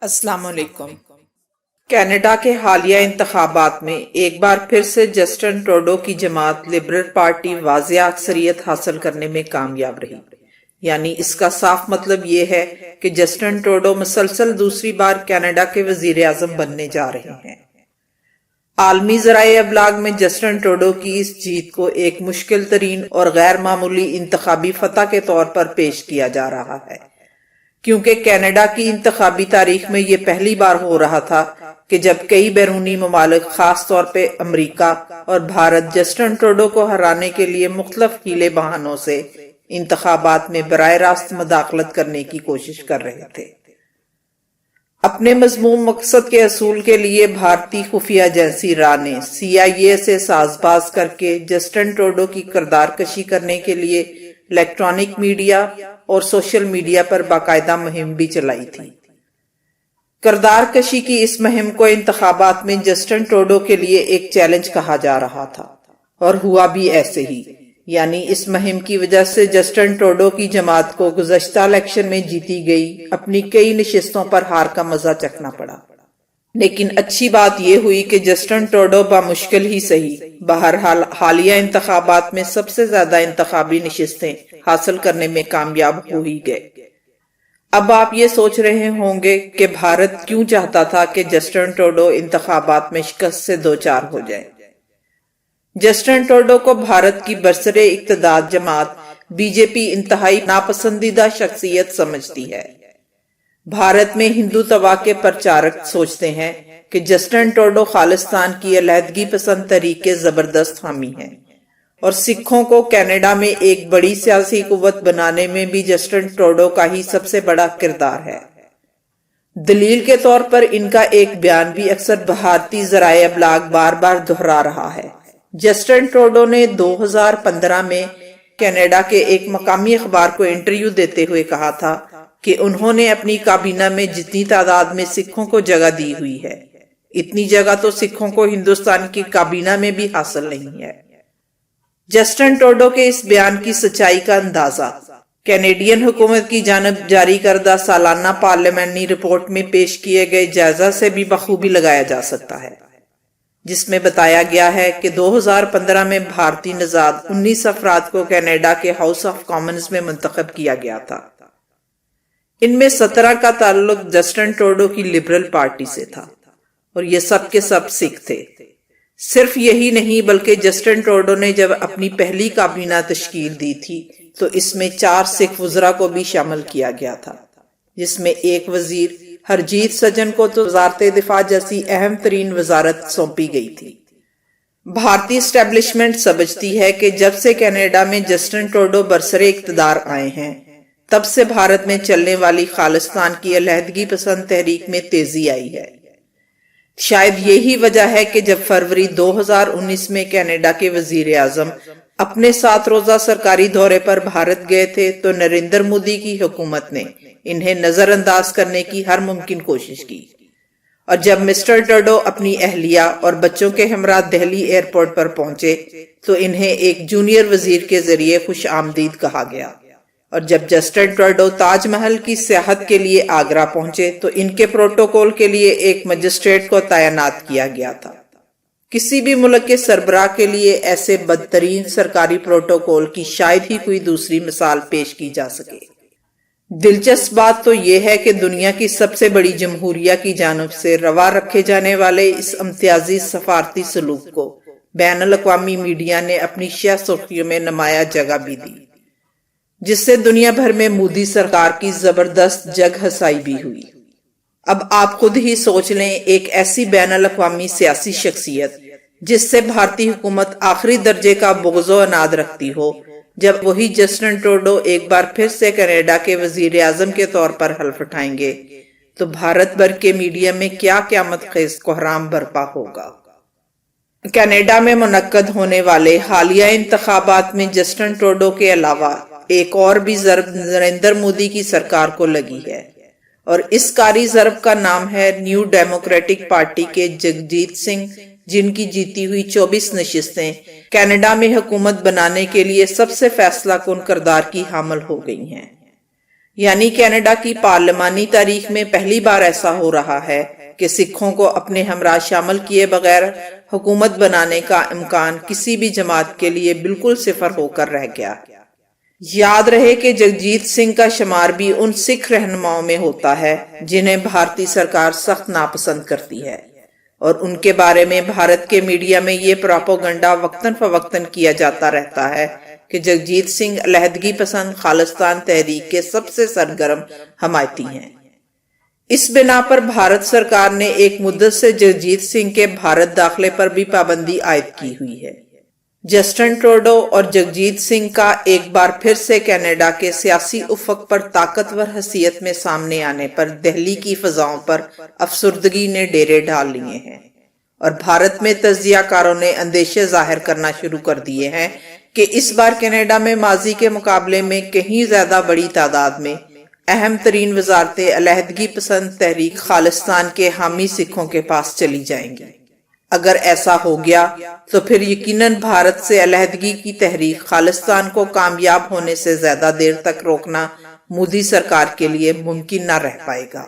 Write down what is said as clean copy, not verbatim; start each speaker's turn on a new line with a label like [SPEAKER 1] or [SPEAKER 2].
[SPEAKER 1] السلام علیکم۔ کینیڈا کے حالیہ انتخابات میں ایک بار پھر سے جسٹن ٹروڈو کی جماعت لبرل پارٹی واضح اکثریت حاصل کرنے میں کامیاب رہی۔ یعنی اس کا صاف مطلب یہ ہے کہ جسٹن ٹروڈو مسلسل دوسری بار کینیڈا کے وزیر اعظم بننے جا رہے ہیں۔ عالمی ذرائع ابلاغ میں جسٹن ٹروڈو کی اس جیت کو ایک مشکل ترین اور غیر معمولی انتخابی فتح کے طور پر پیش کیا جا رہا ہے، کیونکہ کینیڈا کی انتخابی تاریخ میں یہ پہلی بار ہو رہا تھا کہ جب کئی بیرونی ممالک، خاص طور پہ امریکہ اور بھارت، جسٹن ٹروڈو کو ہرانے کے لیے مختلف ہیلے بہانوں سے انتخابات میں براہ راست مداخلت کرنے کی کوشش کر رہے تھے۔ اپنے مذموم مقصد کے حصول کے لیے بھارتی خفیہ ایجنسی را نے CIA سے ساز باز کر کے جسٹن ٹروڈو کی کردار کشی کرنے کے لیے الیکٹرانک میڈیا اور سوشل میڈیا پر باقاعدہ مہم بھی چلائی تھی۔ کردار کشی کی اس مہم کو انتخابات میں جسٹن ٹروڈو کے لیے ایک چیلنج کہا جا رہا تھا، اور ہوا بھی ایسے ہی۔ یعنی اس مہم کی وجہ سے جسٹن ٹروڈو کی جماعت کو گزشتہ الیکشن میں جیتی گئی اپنی کئی نشستوں پر ہار کا مزہ چکھنا پڑا۔ لیکن اچھی بات یہ ہوئی کہ جسٹن ٹروڈو بمشکل ہی صحیح بہرحال حالیہ انتخابات میں سب سے زیادہ انتخابی نشستیں حاصل کرنے میں کامیاب ہو ہی گئے۔ اب آپ یہ سوچ رہے ہوں گے کہ بھارت کیوں چاہتا تھا کہ جسٹن ٹروڈو انتخابات میں شکست سے دوچار ہو جائے۔ جسٹن ٹروڈو کو بھارت کی برسر اقتدار جماعت BJP انتہائی ناپسندیدہ شخصیت سمجھتی ہے۔ بھارت میں ہندوتوا کے پرچارک سوچتے ہیں کہ جسٹن ٹروڈو خالصتان کی علیحدگی پسند تحریک کے زبردست حامی ہیں، اور سکھوں کو کینیڈا میں ایک بڑی سیاسی قوت بنانے میں بھی جسٹن ٹروڈو کا ہی سب سے بڑا کردار ہے۔ دلیل کے طور پر ان کا ایک بیان بھی اکثر بھارتی ذرائع ابلاغ بار بار دہرا رہا ہے۔ جسٹن ٹروڈو نے 2015 میں کینیڈا کے ایک مقامی اخبار کو انٹرویو دیتے ہوئے کہا تھا کہ انہوں نے اپنی کابینہ میں جتنی تعداد میں سکھوں کو جگہ دی ہوئی ہے، اتنی جگہ تو سکھوں کو ہندوستان کی کابینہ میں بھی حاصل نہیں ہے۔ جسٹن ٹروڈو کے اس بیان کی سچائی کا اندازہ کینیڈین حکومت کی جانب جاری کردہ سالانہ پارلیمانی رپورٹ میں پیش کیے گئے جائزہ سے بھی بخوبی لگایا جا سکتا ہے، جس میں بتایا گیا ہے کہ 2015 میں بھارتی نژاد 19 افراد کو کینیڈا کے ہاؤس آف کامنز میں منتخب کیا گیا تھا۔ ان میں 17 کا تعلق جسٹن ٹروڈو کی لبرل پارٹی سے تھا، اور یہ سب کے سب سکھ تھے۔ صرف یہی نہیں بلکہ جسٹن ٹروڈو نے جب اپنی پہلی کابینہ تشکیل دی تھی تو اس میں 4 سکھ وزراء کو بھی شامل کیا گیا تھا، جس میں ایک وزیر ہرجیت سجن کو تو وزارت دفاع جیسی اہم ترین وزارت سونپی گئی تھی۔ بھارتی اسٹیبلشمنٹ سمجھتی ہے کہ جب سے کینیڈا میں جسٹن ٹروڈو برسر اقتدار آئے ہیں، تب سے بھارت میں چلنے والی خالصتان کی علیحدگی پسند تحریک میں تیزی آئی ہے۔ شاید یہی وجہ ہے کہ جب فروری 2019 میں کینیڈا کے وزیر اعظم اپنے 7 روزہ سرکاری دورے پر بھارت گئے تھے تو نریندر مودی کی حکومت نے انہیں نظر انداز کرنے کی ہر ممکن کوشش کی، اور جب مسٹر ٹروڈو اپنی اہلیہ اور بچوں کے ہمراہ دہلی ایئرپورٹ پر پہنچے تو انہیں ایک جونیئر وزیر کے ذریعے خوش آمدید کہا گیا، اور جب جسٹن ٹروڈو تاج محل کی سیاحت کے لیے آگرہ پہنچے تو ان کے پروٹوکول کے لیے ایک مجسٹریٹ کو تعینات کیا گیا تھا۔ کسی بھی ملک کے سربراہ کے لیے ایسے بدترین سرکاری پروٹوکول کی شاید ہی کوئی دوسری مثال پیش کی جا سکے۔ دلچسپ بات تو یہ ہے کہ دنیا کی سب سے بڑی جمہوریہ کی جانب سے روا رکھے جانے والے اس امتیازی سفارتی سلوک کو بین الاقوامی میڈیا نے اپنی شہ سرخیوں میں نمایاں جگہ بھی دی، جس سے دنیا بھر میں مودی سرکار کی زبردست جگ ہسائی بھی ہوئی۔ اب آپ خود ہی سوچ لیں، ایک ایسی بین الاقوامی سیاسی شخصیت جس سے بھارتی حکومت آخری درجے کا بغض و عناد رکھتی ہو، جب وہی جسٹن ٹروڈو ایک بار پھر سے کینیڈا کے وزیر اعظم کے طور پر حلف اٹھائیں گے تو بھارت بھر کے میڈیا میں کیا قیامت خیز کوہرام برپا ہوگا۔ کینیڈا میں منعقد ہونے والے حالیہ انتخابات میں جسٹن ٹروڈو کے علاوہ ایک اور بھی ضرب نریندر مودی کی سرکار کو لگی ہے، اور اس کاری ضرب کا نام ہے نیو ڈیموکریٹک پارٹی کے جگجیت سنگھ، جن کی جیتی ہوئی 24 نشستیں کینیڈا میں حکومت بنانے کے لیے سب سے فیصلہ کن کردار کی حامل ہو گئی ہیں۔ یعنی کینیڈا کی پارلیمانی تاریخ میں پہلی بار ایسا ہو رہا ہے کہ سکھوں کو اپنے ہمراہ شامل کیے بغیر حکومت بنانے کا امکان کسی بھی جماعت کے لیے بالکل صفر ہو کر رہ گیا۔ یاد رہے کہ جگجیت سنگھ کا شمار بھی ان سکھ رہنماؤں میں ہوتا ہے جنہیں بھارتی سرکار سخت ناپسند کرتی ہے، اور ان کے بارے میں بھارت کے میڈیا میں یہ پراپوگنڈا وقتاً فوقتاً کیا جاتا رہتا ہے کہ جگجیت سنگھ علیحدگی پسند خالصتان تحریک کے سب سے سرگرم حمایتی ہیں۔ اس بنا پر بھارت سرکار نے ایک مدت سے جگجیت سنگھ کے بھارت داخلے پر بھی پابندی عائد کی ہوئی ہے۔ جسٹن ٹروڈو اور جگجیت سنگھ کا ایک بار پھر سے کینیڈا کے سیاسی افق پر طاقتور حیثیت میں سامنے آنے پر دہلی کی فضاؤں پر افسردگی نے ڈیرے ڈال لیے ہیں، اور بھارت میں تجزیہ کاروں نے اندیشے ظاہر کرنا شروع کر دیے ہیں کہ اس بار کینیڈا میں ماضی کے مقابلے میں کہیں زیادہ بڑی تعداد میں اہم ترین وزارتیں علیحدگی پسند تحریک خالصتان کے حامی سکھوں کے پاس چلی جائیں گی۔ اگر ایسا ہو گیا تو پھر یقیناً بھارت سے علیحدگی کی تحریک خالصتان کو کامیاب ہونے سے زیادہ دیر تک روکنا مودی سرکار کے لیے ممکن نہ رہ پائے گا۔